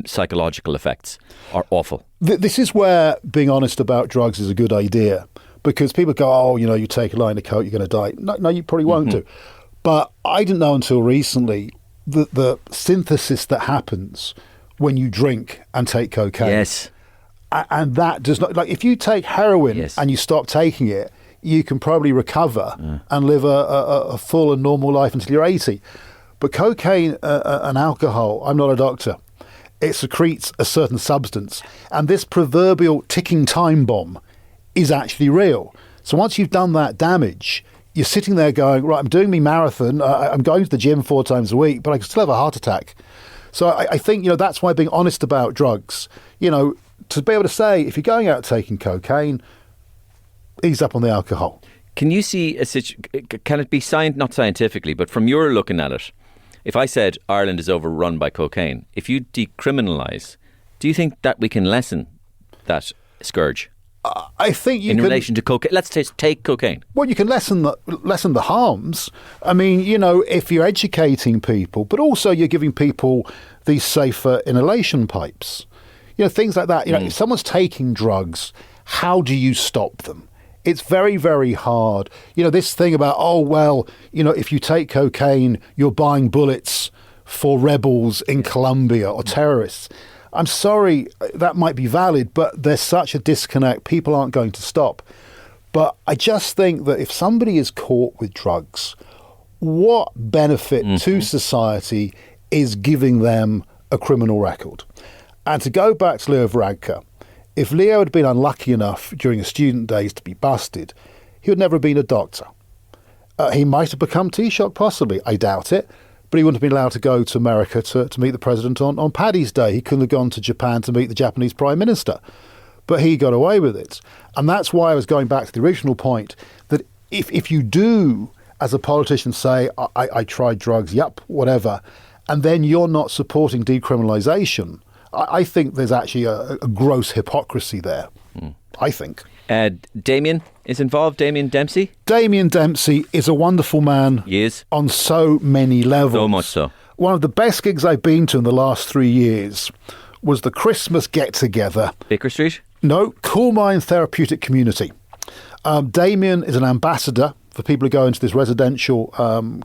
psychological effects are awful. This is where being honest about drugs is a good idea, because people go, you take a line of coke, you're going to die. No, you probably won't do. But I didn't know until recently the synthesis that happens when you drink and take cocaine. Yes. And that does not, like, if you take heroin and you stop taking it, you can probably recover and live a full and normal life until you're 80. But cocaine and alcohol, I'm not a doctor, it secretes a certain substance. And this proverbial ticking time bomb is actually real. So once you've done that damage, you're sitting there going, right, I'm doing my marathon, I'm going to the gym 4 times a week, but I can still have a heart attack. So I think, that's why being honest about drugs, to be able to say, if you're going out taking cocaine, ease up on the alcohol. Can you see can it be not scientifically, but from your looking at it, if I said Ireland is overrun by cocaine, if you decriminalise, do you think that we can lessen that scourge? I think in relation to cocaine. Let's take cocaine. Well, you can lessen the harms. I mean, if you're educating people, but also you're giving people these safer inhalation pipes. Things like that. If someone's taking drugs, how do you stop them? It's very, very hard. This thing about, if you take cocaine, you're buying bullets for rebels in Colombia or terrorists. I'm sorry, that might be valid, but there's such a disconnect. People aren't going to stop. But I just think that if somebody is caught with drugs, what benefit to society is giving them a criminal record? And to go back to Leo Varadkar, if Leo had been unlucky enough during his student days to be busted, he would never have been a doctor. He might have become Taoiseach, possibly. I doubt it. But he wouldn't have been allowed to go to America to meet the president on Paddy's Day. He couldn't have gone to Japan to meet the Japanese Prime Minister. But he got away with it. And that's why I was going back to the original point, that if you do, as a politician, say, I tried drugs, yep, whatever, and then you're not supporting decriminalisation, I think there's actually a gross hypocrisy there, I think. Damien is involved, Damien Dempsey? Damien Dempsey is a wonderful man. He is. On so many levels. So much so. One of the best gigs I've been to in the last 3 years was the Christmas get-together. Baker Street? No, Cool Mind Therapeutic Community. Damien is an ambassador for people who go into this residential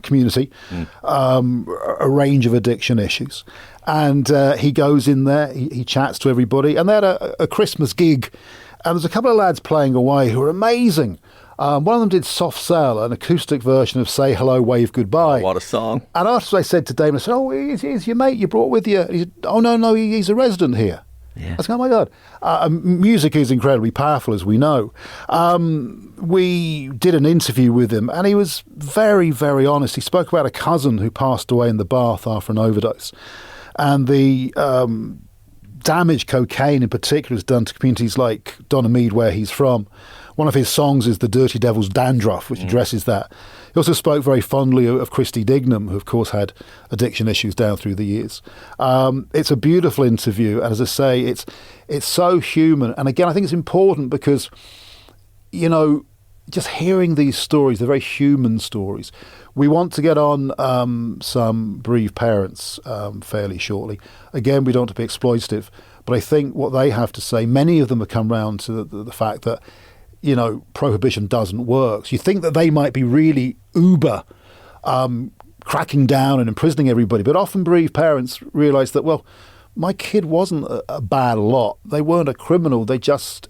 community, a range of addiction issues. And he goes in there, he chats to everybody. And they had a Christmas gig. And there's a couple of lads playing away who are amazing. One of them did Soft Cell, an acoustic version of Say Hello, Wave Goodbye. Oh, what a song. And after I said to Damien, I said, oh, he's your mate you brought with you. And he said, oh, no, he's a resident here. Yeah. I said, oh, my God. Music is incredibly powerful, as we know. We did an interview with him, and he was very, very honest. He spoke about a cousin who passed away in the bath after an overdose. And the damage cocaine in particular has done to communities like Donamead, where he's from. One of his songs is The Dirty Devil's Dandruff, which addresses that. He also spoke very fondly of Christy Dignam, who of course had addiction issues down through the years. It's a beautiful interview, and as I say, it's so human. And again, I think it's important because, you know, just hearing these stories, they're very human stories. We want to get on some bereaved parents fairly shortly. Again, we don't want to be exploitative, but I think what they have to say, many of them have come round to the fact that, you know, prohibition doesn't work. So you think that they might be really uber cracking down and imprisoning everybody, but often bereaved parents realise that, well, my kid wasn't a bad lot. They weren't a criminal. They just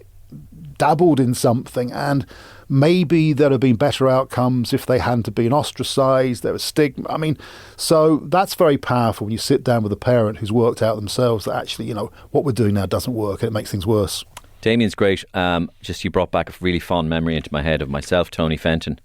dabbled in something, and maybe there'd have been better outcomes if they hadn't been ostracised. There was stigma. I mean, so that's very powerful when you sit down with a parent who's worked out themselves that actually, you know, what we're doing now doesn't work and it makes things worse. Damien's great. Just you brought back a really fond memory into my head of myself, Tony Fenton,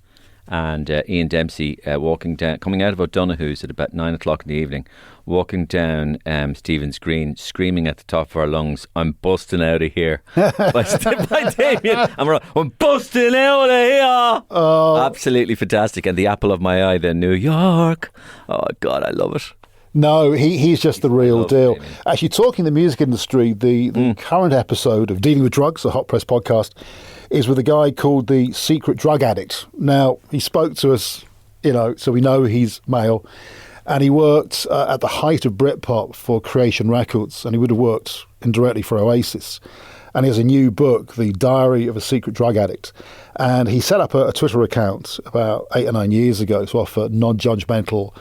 and Ian Dempsey coming out of O'Donoghue's at about 9 o'clock in the evening, walking down Stephen's Green, screaming at the top of our lungs, "I'm busting out of here!" by Damien. I'm busting out of here. Oh. Absolutely fantastic. And the apple of my eye, then New York. Oh God, I love it. No, he's just the real deal. Actually, talking the music industry, the current episode of Dealing with Drugs, the Hot Press Podcast, is with a guy called the Secret Drug Addict. Now, he spoke to us, you know, so we know he's male, and he worked at the height of Britpop for Creation Records, and he would have worked indirectly for Oasis. And he has a new book, The Diary of a Secret Drug Addict. And he set up a Twitter account about 8 or 9 years ago to offer non-judgmental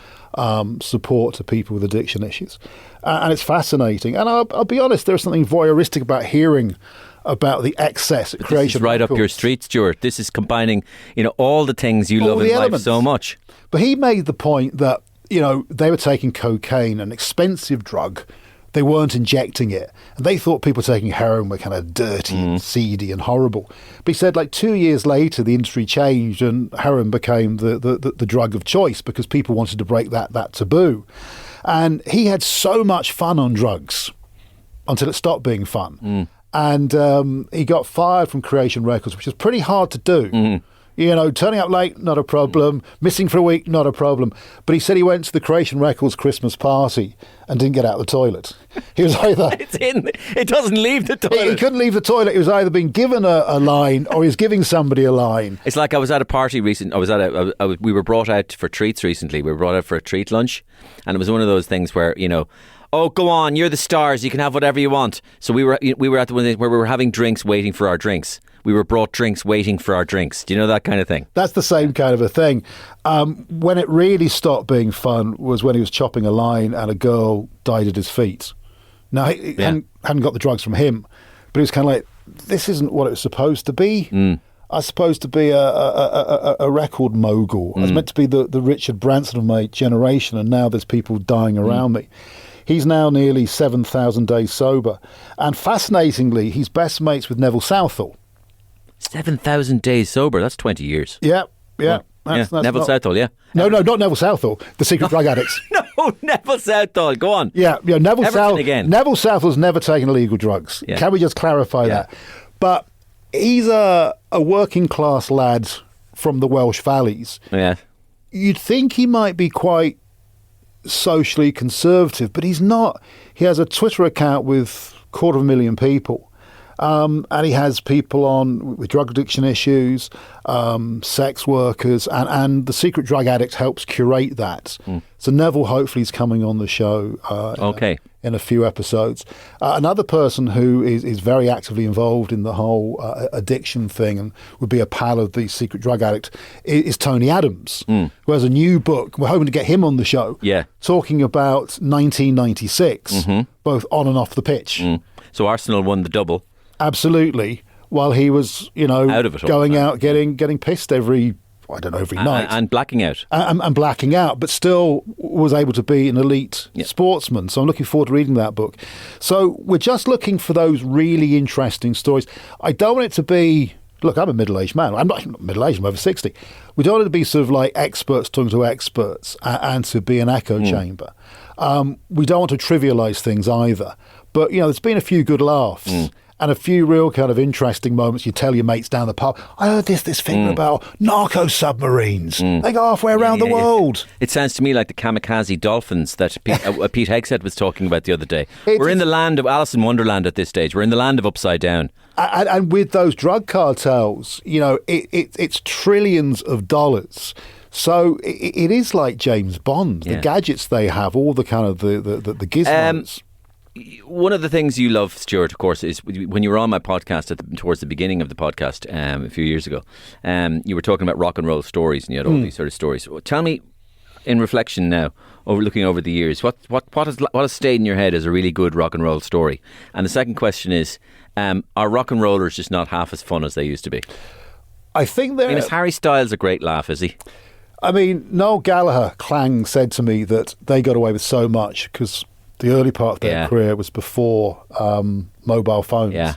support to people with addiction issues. And it's fascinating. And I'll be honest, there's something voyeuristic about hearing about the excess at Creation This is right Records. up your street, Stuart. This is combining, you know, all the things you love in life elements. so much. But he made the point that, you know, they were taking cocaine, an expensive drug. They weren't injecting it. And they thought people taking heroin were kind of dirty and seedy and horrible. But he said, like, 2 years later, the industry changed and heroin became the drug of choice because people wanted to break that taboo. And he had so much fun on drugs until it stopped being fun. And he got fired from Creation Records, which is pretty hard to do. You know, turning up late, not a problem. Missing for a week, not a problem. But he said he went to the Creation Records Christmas party and didn't get out of the toilet. He was either... It doesn't leave the toilet. He couldn't leave the toilet. He was either being given a line or he was giving somebody a line. It's like I was at a party recently. We were brought out for treats recently. We were brought out for a treat lunch. And it was one of those things where, you know, oh, go on, you're the stars. You can have whatever you want. So we were at the one where we were having drinks, waiting for our drinks. We were brought drinks, waiting for our drinks. Do you know that kind of thing? That's the same kind of a thing. When it really stopped being fun was when he was chopping a line and a girl died at his feet. Now, he hadn't got the drugs from him, but he was kind of like, this isn't what it was supposed to be. I was supposed to be a record mogul. I was meant to be the Richard Branson of my generation, and now there's people dying around me. He's now nearly 7,000 days sober. And fascinatingly, he's best mates with Neville Southall. 7,000 days sober. That's 20 years. Yeah. That's Neville Southall, yeah. No, not Neville Southall. The secret drug addicts. No, Neville Southall. Go on. Yeah, Neville Southall's never taken illegal drugs. Yeah. Can we just clarify that? But he's a working class lad from the Welsh valleys. Yeah. You'd think he might be quite socially conservative, but he's not. He has a Twitter account with 250,000 people. And he has people on with drug addiction issues, sex workers, and the secret drug addict helps curate that. So Neville hopefully is coming on the show in a few episodes. Another person who is very actively involved in the whole addiction thing and would be a pal of the secret drug addict is Tony Adams, who has a new book. We're hoping to get him on the show, talking about 1996, both on and off the pitch. So Arsenal won the double. Absolutely. While he was, out of it going out, getting pissed every night. And blacking out. And blacking out, but still was able to be an elite sportsman. So I'm looking forward to reading that book. So we're just looking for those really interesting stories. I don't want it to be, look, I'm a middle-aged man. I'm not middle-aged, I'm over 60. We don't want it to be sort of like experts talking to experts and to be an echo chamber. We don't want to trivialise things either. But, there's been a few good laughs. And a few real kind of interesting moments. You tell your mates down the pub, I heard this thing about narco submarines. They go halfway around the world. It sounds to me like the kamikaze dolphins that Pete Hegseth was talking about the other day. We're in the land of Alice in Wonderland at this stage. We're in the land of upside down. And with those drug cartels, it's trillions of dollars. So it is like James Bond. The gadgets they have, all the kind of the gizmos. One of the things you love, Stuart, of course, is when you were on my podcast towards the beginning of the podcast a few years ago, you were talking about rock and roll stories, and you had all these sort of stories. Tell me, in reflection now, looking over the years, what has stayed in your head as a really good rock and roll story? And the second question is, are rock and rollers just not half as fun as they used to be? I think they're... is Harry Styles a great laugh, is he? I mean, Noel Gallagher, Clang, said to me that they got away with so much because the early part of their career was before mobile phones. Yeah.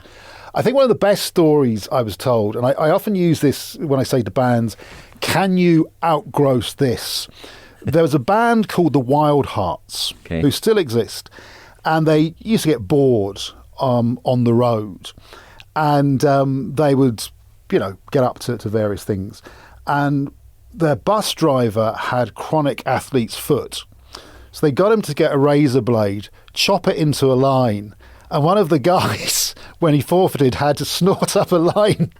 I think one of the best stories I was told, and I often use this when I say to bands, can you outgross this? There was a band called the Wild Hearts, who still exist, and they used to get bored on the road, and they would, get up to various things. And their bus driver had chronic athlete's foot. So they got him to get a razor blade, chop it into a line, and one of the guys, when he forfeited, had to snort up a line.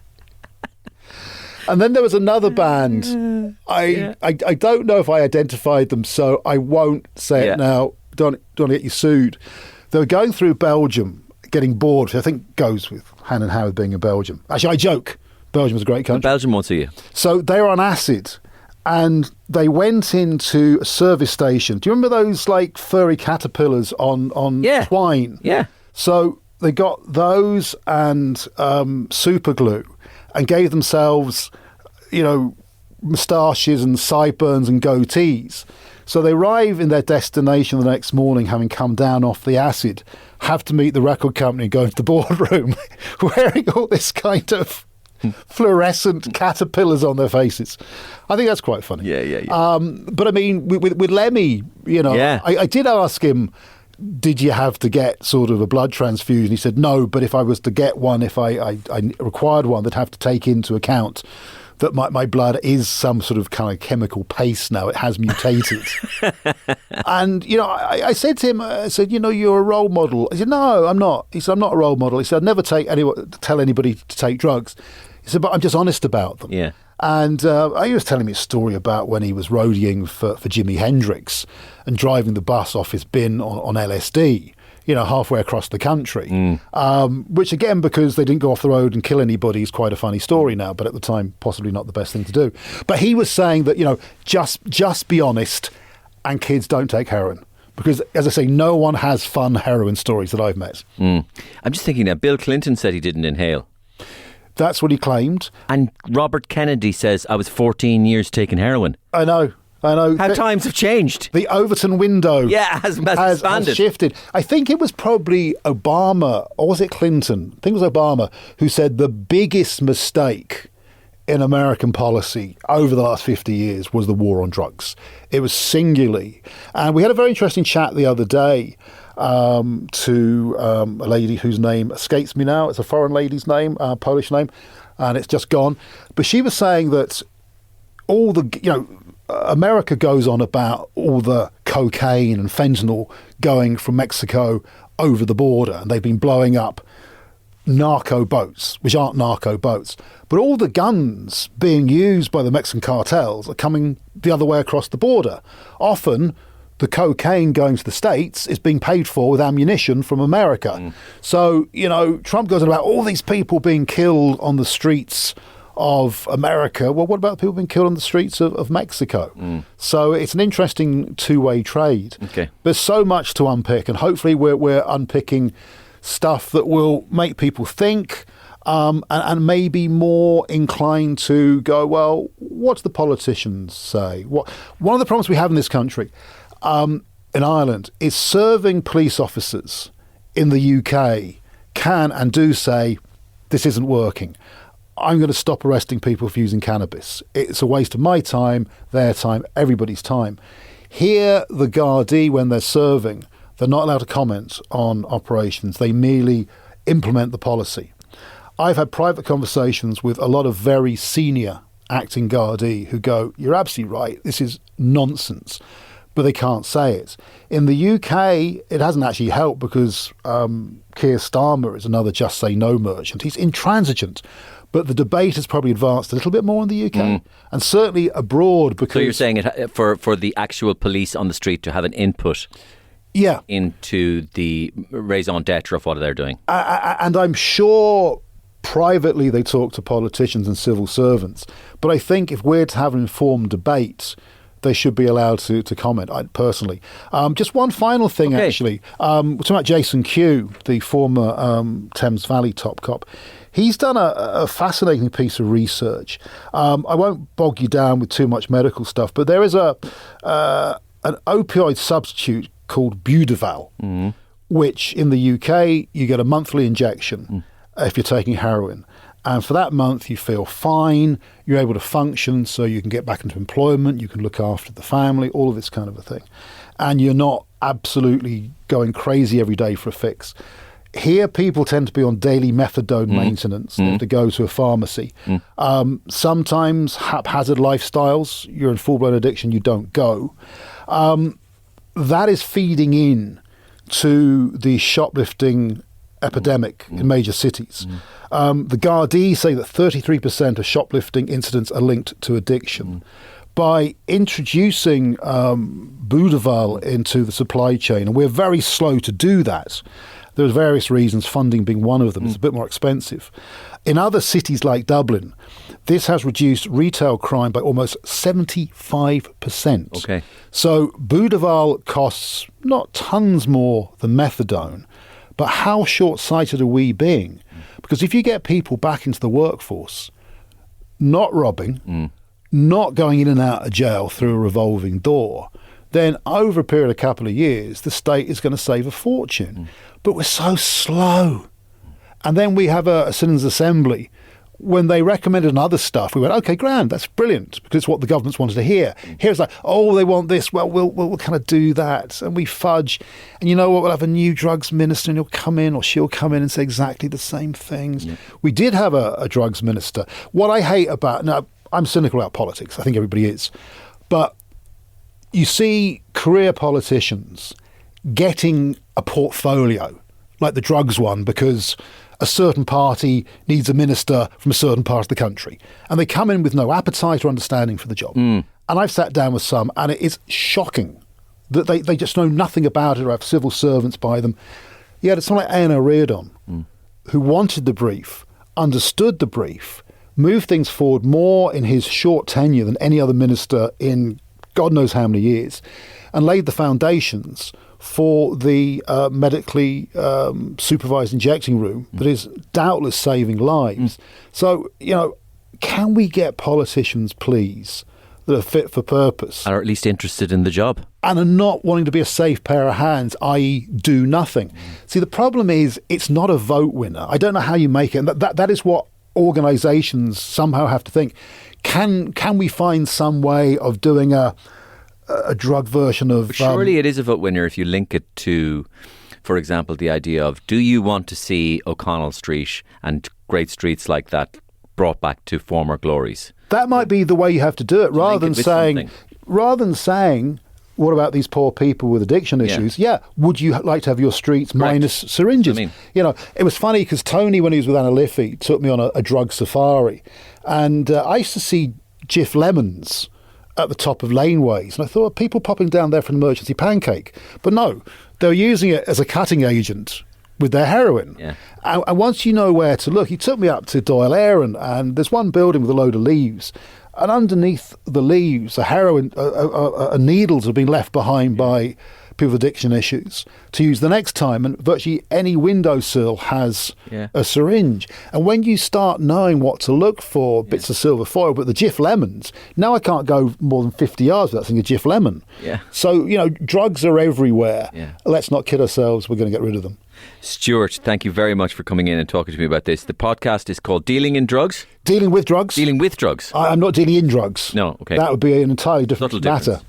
And then there was another band. I don't know if I identified them, so I won't say it now. Don't want to get you sued. They were going through Belgium, getting bored, which I think goes with hand in hand with being in Belgium. Actually, I joke. Belgium was a great country. Belgium won't see you. So they were on acid. And they went into a service station. Do you remember those like furry caterpillars on twine? Yeah. So they got those and super glue and gave themselves, moustaches and sideburns and goatees. So they arrive in their destination the next morning, having come down off the acid, have to meet the record company, go into the boardroom, wearing all this kind of fluorescent caterpillars on their faces. I think that's quite funny. Yeah. But I mean, with Lemmy, I did ask him, did you have to get sort of a blood transfusion? He said, no, but if I was to get one, if I required one, they'd have to take into account that my blood is some sort of kind of chemical paste now. It has mutated. And, I said to him, you're a role model. He said, no, I'm not. He said, I'm not a role model. He said, I'd never tell anybody to take drugs. He said, but I'm just honest about them. Yeah. And he was telling me a story about when he was roadieing for Jimi Hendrix and driving the bus off his bin on LSD, halfway across the country. Which, again, because they didn't go off the road and kill anybody, is quite a funny story now, but at the time, possibly not the best thing to do. But he was saying that, just be honest, and kids don't take heroin. Because, as I say, no one has fun heroin stories that I've met. I'm just thinking now, Bill Clinton said he didn't inhale. That's what he claimed. And Robert Kennedy says, I was 14 years taking heroin. I know. I know. How times have changed. The Overton window has expanded. Has shifted. I think it was probably Obama, or was it Clinton? I think it was Obama who said the biggest mistake in American policy over the last 50 years was the war on drugs. It was singularly. And we had a very interesting chat the other day to a lady whose name escapes me now. It's a foreign lady's name, Polish name, and it's just gone. But she was saying that all the, America goes on about all the cocaine and fentanyl going from Mexico over the border, and they've been blowing up narco boats, which aren't narco boats. But all the guns being used by the Mexican cartels are coming the other way across the border. Often, the cocaine going to the States is being paid for with ammunition from America. So, Trump goes on about all these people being killed on the streets of America. Well, what about people being killed on the streets of Mexico? So it's an interesting two-way trade. Okay. There's so much to unpick, and hopefully we're unpicking stuff that will make people think and maybe more inclined to go, well, what do the politicians say? One of the problems we have in this country, in Ireland, is serving police officers in the UK can and do say, this isn't working. I'm going to stop arresting people for using cannabis. It's a waste of my time, their time, everybody's time. Here, the Gardaí, when they're serving, they're not allowed to comment on operations. They merely implement the policy. I've had private conversations with a lot of very senior acting Gardaí who go, you're absolutely right, this is nonsense, but they can't say it. In the UK, it hasn't actually helped because Keir Starmer is another Just Say No merchant. He's intransigent. But the debate has probably advanced a little bit more in the UK and certainly abroad. Because so you're saying it for the actual police on the street to have an input into the raison d'etre of what they're doing. And I'm sure privately they talk to politicians and civil servants. But I think if we're to have an informed debate, they should be allowed to comment, personally. Just one final thing, actually. We're talking about Jason Q, the former Thames Valley top cop. He's done a fascinating piece of research. I won't bog you down with too much medical stuff, but there is an opioid substitute called Budival, which in the UK, you get a monthly injection if you're taking heroin. And for that month, you feel fine, you're able to function, so you can get back into employment, you can look after the family, all of this kind of a thing. And you're not absolutely going crazy every day for a fix. Here, people tend to be on daily methadone maintenance. They have to go to a pharmacy. Sometimes haphazard lifestyles, you're in full-blown addiction, you don't go. That is feeding in to the shoplifting epidemic in major cities. The Gardaí say that 33% of shoplifting incidents are linked to addiction. By introducing Budival into the supply chain, and we're very slow to do that, there's various reasons, funding being one of them. It's a bit more expensive. In other cities like Dublin, this has reduced retail crime by almost 75%. Okay. So Budival costs not tons more than methadone, but how short-sighted are we being? Because if you get people back into the workforce, not robbing, not going in and out of jail through a revolving door, then over a period of a couple of years, the state is going to save a fortune. But we're so slow. And then we have a Citizens' Assembly. When they recommended other stuff, we went, OK, grand, that's brilliant, because it's what the governments wanted to hear. Here's like, oh, they want this, well, we'll kind of do that. And we fudge. And you know what, we'll have a new drugs minister and he'll come in or she'll come in and say exactly the same things. We did have a drugs minister. What I hate about, now, I'm cynical about politics, I think everybody is, but you see career politicians getting a portfolio, like the drugs one, because a certain party needs a minister from a certain part of the country. And they come in with no appetite or understanding for the job. And I've sat down with some, and it is shocking that they just know nothing about it or have civil servants by them. Yet it's someone like Anna Reardon, who wanted the brief, understood the brief, moved things forward more in his short tenure than any other minister in God knows how many years, and laid the foundations for the medically supervised injecting room that is doubtless saving lives. So, can we get politicians, please, that are fit for purpose. Or at least interested in the job. And are not wanting to be a safe pair of hands, i.e. do nothing. See, the problem is it's not a vote winner. I don't know how you make it. And that is what organisations somehow have to think. Can we find some way of doing a drug version of... But surely it is a vote winner if you link it to, for example, the idea of, do you want to see O'Connell Street and great streets like that brought back to former glories? That might be the way you have to do it, rather than saying, what about these poor people with addiction issues? Yeah. Would you like to have your streets minus syringes? It was funny because Tony, when he was with Anna Liffey, took me on a drug safari. And I used to see Jif lemons at the top of laneways. And I thought, people popping down there for an emergency pancake. But no, they were using it as a cutting agent with their heroin. Yeah. And once you know where to look, he took me up to Doyle Aaron, and there's one building with a load of leaves. And underneath the leaves, needles have been left behind by people with addiction issues to use the next time. And virtually any windowsill has a syringe. And when you start knowing what to look for, bits of silver foil, but the Jif lemons, now I can't go more than 50 yards without seeing a Jif lemon. Yeah. So, drugs are everywhere. Yeah. Let's not kid ourselves. We're going to get rid of them. Stuart, thank you very much for coming in and talking to me about this. The podcast is called Dealing in Drugs? Dealing with Drugs. Dealing with Drugs. I'm not dealing in drugs. No, okay. That would be an entirely different matter.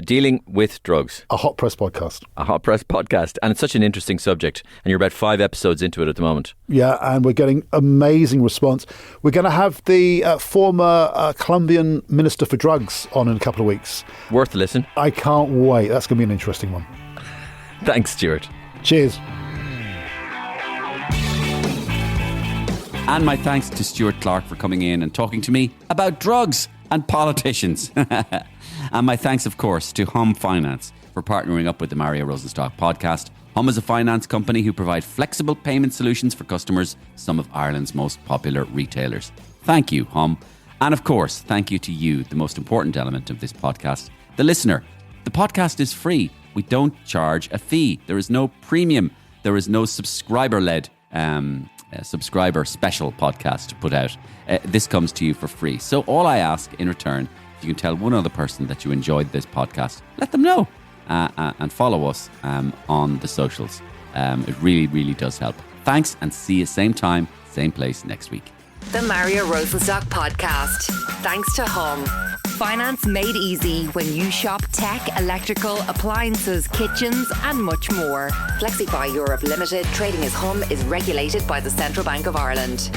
Dealing with Drugs. A Hot Press podcast. A Hot Press podcast. And it's such an interesting subject. And you're about 5 episodes into it at the moment. Yeah, and we're getting amazing response. We're going to have the former Colombian Minister for Drugs on in a couple of weeks. Worth a listen. I can't wait. That's going to be an interesting one. Thanks, Stuart. Cheers. And my thanks to Stuart Clarke for coming in and talking to me about drugs and politicians. And my thanks, of course, to Hum Finance for partnering up with the Mario Rosenstock Podcast. Hum is a finance company who provide flexible payment solutions for customers, some of Ireland's most popular retailers. Thank you, Hum. And of course, thank you to you, the most important element of this podcast, the listener. The podcast is free. We don't charge a fee. There is no premium. There is no subscriber-led subscriber special podcast to put out. This comes to you for free. So all I ask in return, if you can tell one other person that you enjoyed this podcast, let them know and follow us on the socials. It really, really does help. Thanks, and see you same time, same place next week. The Mario Rosenstock Podcast. Thanks to Hum. Finance made easy when you shop tech, electrical, appliances, kitchens and much more. Flexify Europe Limited, trading as Hum, is regulated by the Central Bank of Ireland.